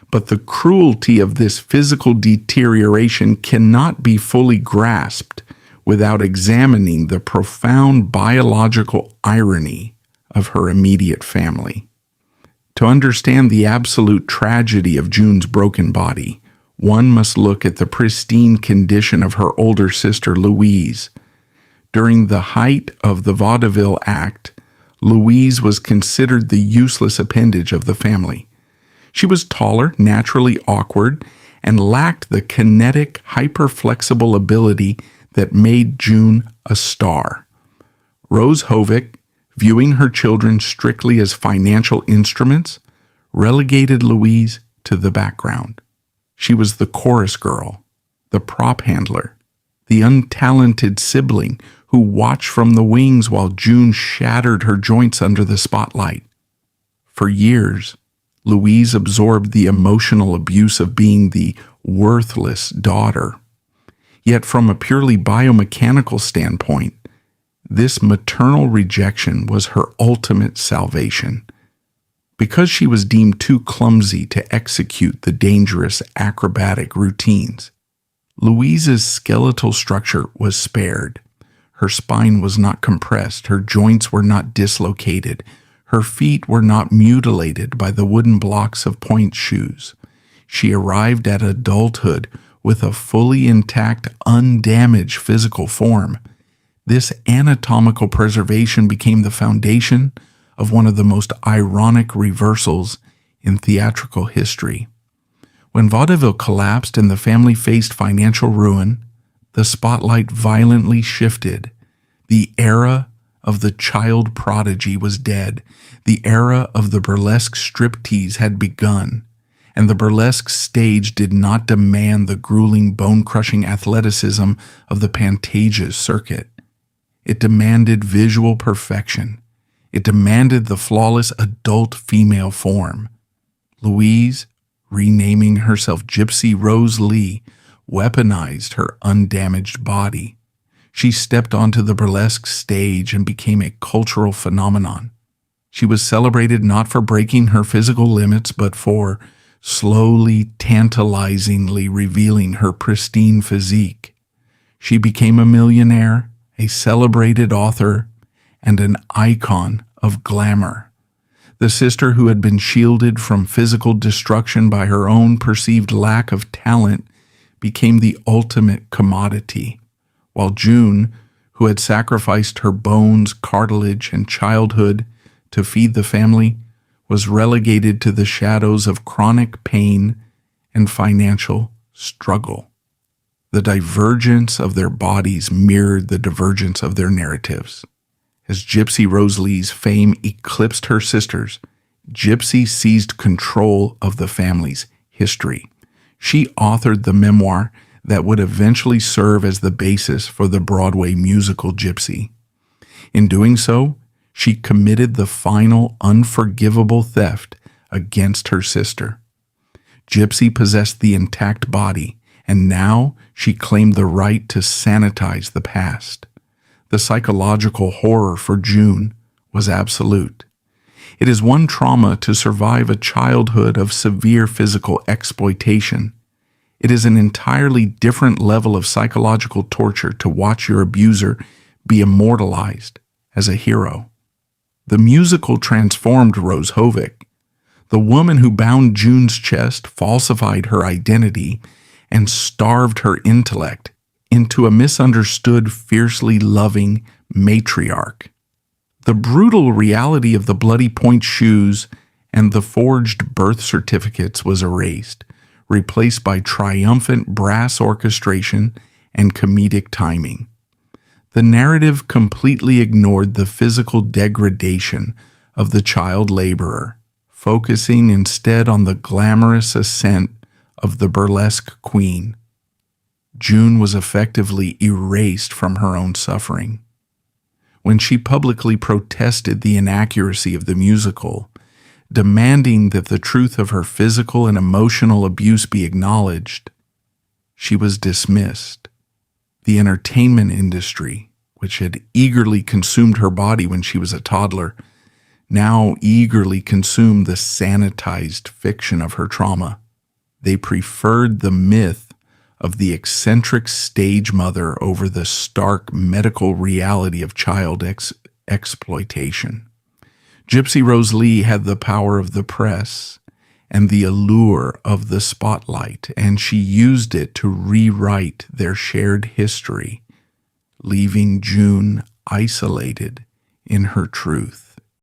But the cruelty of this physical deterioration cannot be fully grasped without examining the profound biological irony of her immediate family. To understand the absolute tragedy of June's broken body, one must look at the pristine condition of her older sister Louise. During the height of the Vaudeville act, Louise was considered the useless appendage of the family. She was taller, naturally awkward, and lacked the kinetic, hyper-flexible ability that made June a star. Rose Havoc, viewing her children strictly as financial instruments, relegated Louise to the background. She was the chorus girl, the prop handler, the untalented sibling who watched from the wings while June shattered her joints under the spotlight. For years, Louise absorbed the emotional abuse of being the worthless daughter. Yet from a purely biomechanical standpoint, this maternal rejection was her ultimate salvation. Because she was deemed too clumsy to execute the dangerous acrobatic routines, Louise's skeletal structure was spared. Her spine was not compressed, her joints were not dislocated, her feet were not mutilated by the wooden blocks of pointe shoes. She arrived at adulthood with a fully intact, undamaged physical form. This anatomical preservation became the foundation of one of the most ironic reversals in theatrical history. When Vaudeville collapsed and the family faced financial ruin, the spotlight violently shifted. The era of the child prodigy was dead. The era of the burlesque striptease had begun, and the burlesque stage did not demand the grueling, bone-crushing athleticism of the Pantages circuit. It demanded visual perfection. It demanded the flawless adult female form. Louise, renaming herself Gypsy Rose Lee, weaponized her undamaged body. She stepped onto the burlesque stage and became a cultural phenomenon. She was celebrated not for breaking her physical limits, but for slowly, tantalizingly revealing her pristine physique. She became a millionaire, a celebrated author, and an icon of glamour. The sister who had been shielded from physical destruction by her own perceived lack of talent became the ultimate commodity, while June, who had sacrificed her bones, cartilage, and childhood to feed the family, was relegated to the shadows of chronic pain and financial struggle. The divergence of their bodies mirrored the divergence of their narratives. As Gypsy Rose Lee's fame eclipsed her sister's, Gypsy seized control of the family's history. She authored the memoir that would eventually serve as the basis for the Broadway musical Gypsy. In doing so, she committed the final unforgivable theft against her sister. Gypsy possessed the intact body, and now she claimed the right to sanitize the past. The psychological horror for June was absolute. It is one trauma to survive a childhood of severe physical exploitation. It is an entirely different level of psychological torture to watch your abuser be immortalized as a hero. The musical transformed Rose Havoc. The woman who bound June's chest, falsified her identity, and starved her intellect into a misunderstood, fiercely loving matriarch. The brutal reality of the bloody pointe shoes and the forged birth certificates was erased, replaced by triumphant brass orchestration and comedic timing. The narrative completely ignored the physical degradation of the child laborer, focusing instead on the glamorous ascent of the burlesque queen. June was effectively erased from her own suffering. when she publicly protested the inaccuracy of the musical, demanding that the truth of her physical and emotional abuse be acknowledged, she was dismissed. The entertainment industry, which had eagerly consumed her body when she was a toddler, now eagerly consumed the sanitized fiction of her trauma. They preferred the myth of the eccentric stage mother over the stark medical reality of child exploitation. Gypsy Rose Lee had the power of the press and the allure of the spotlight, and she used it to rewrite their shared history, leaving June isolated in her truth.